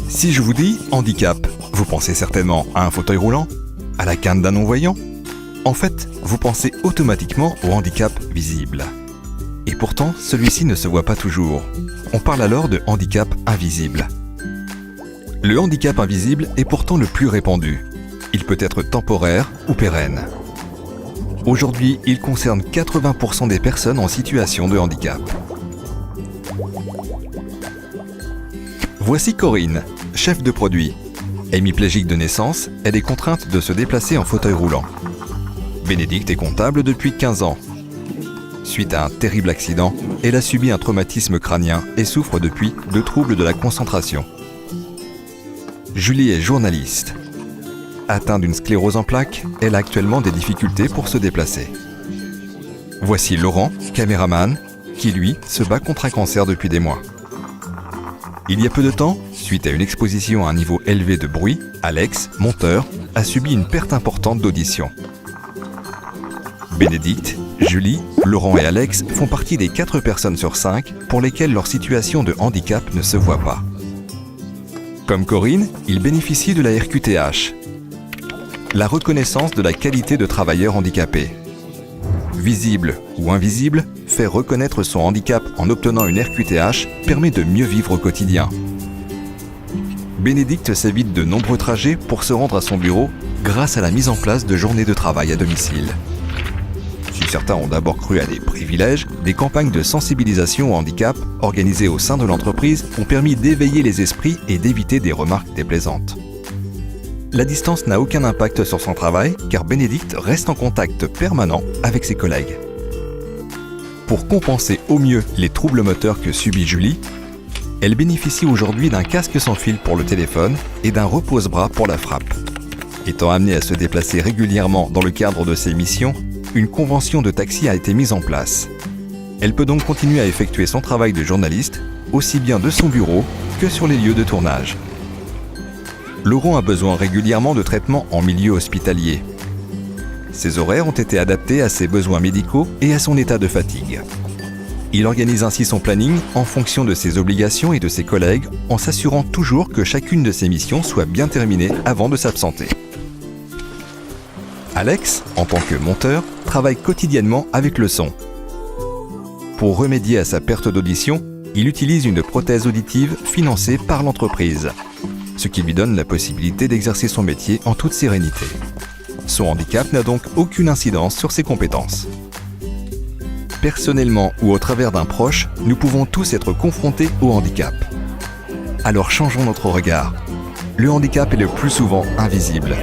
Si je vous dis handicap, vous pensez certainement à un fauteuil roulant, à la canne d'un non-voyant. En fait, vous pensez automatiquement au handicap visible. Et pourtant, celui-ci ne se voit pas toujours. On parle alors de handicap invisible. Le handicap invisible est pourtant le plus répandu. Il peut être temporaire ou pérenne. Aujourd'hui, il concerne 80% des personnes en situation de handicap. Voici Corinne, chef de produit. Hémiplégique de naissance, elle est contrainte de se déplacer en fauteuil roulant. Bénédicte est comptable depuis 15 ans. Suite à un terrible accident, elle a subi un traumatisme crânien et souffre depuis de troubles de la concentration. Julie est journaliste. Atteinte d'une sclérose en plaques, elle a actuellement des difficultés pour se déplacer. Voici Laurent, caméraman, qui lui se bat contre un cancer depuis des mois. Il y a peu de temps, suite à une exposition à un niveau élevé de bruit, Alex, monteur, a subi une perte importante d'audition. Bénédicte, Julie, Laurent et Alex font partie des 4 personnes sur 5 pour lesquelles leur situation de handicap ne se voit pas. Comme Corinne, ils bénéficient de la RQTH, la reconnaissance de la qualité de travailleur handicapé. Visible ou invisible, faire reconnaître son handicap en obtenant une RQTH permet de mieux vivre au quotidien. Bénédicte s'évite de nombreux trajets pour se rendre à son bureau grâce à la mise en place de journées de travail à domicile. Si certains ont d'abord cru à des privilèges, des campagnes de sensibilisation au handicap organisées au sein de l'entreprise ont permis d'éveiller les esprits et d'éviter des remarques déplaisantes. La distance n'a aucun impact sur son travail car Bénédicte reste en contact permanent avec ses collègues. Pour compenser au mieux les troubles moteurs que subit Julie, elle bénéficie aujourd'hui d'un casque sans fil pour le téléphone et d'un repose-bras pour la frappe. Étant amenée à se déplacer régulièrement dans le cadre de ses missions, une convention de taxi a été mise en place. Elle peut donc continuer à effectuer son travail de journaliste, aussi bien de son bureau que sur les lieux de tournage. Laurent a besoin régulièrement de traitements en milieu hospitalier. Ses horaires ont été adaptés à ses besoins médicaux et à son état de fatigue. Il organise ainsi son planning en fonction de ses obligations et de ses collègues, en s'assurant toujours que chacune de ses missions soit bien terminée avant de s'absenter. Alex, en tant que monteur, travaille quotidiennement avec le son. Pour remédier à sa perte d'audition, il utilise une prothèse auditive financée par l'entreprise, ce qui lui donne la possibilité d'exercer son métier en toute sérénité. Son handicap n'a donc aucune incidence sur ses compétences. Personnellement ou au travers d'un proche, nous pouvons tous être confrontés au handicap. Alors changeons notre regard. Le handicap est le plus souvent invisible.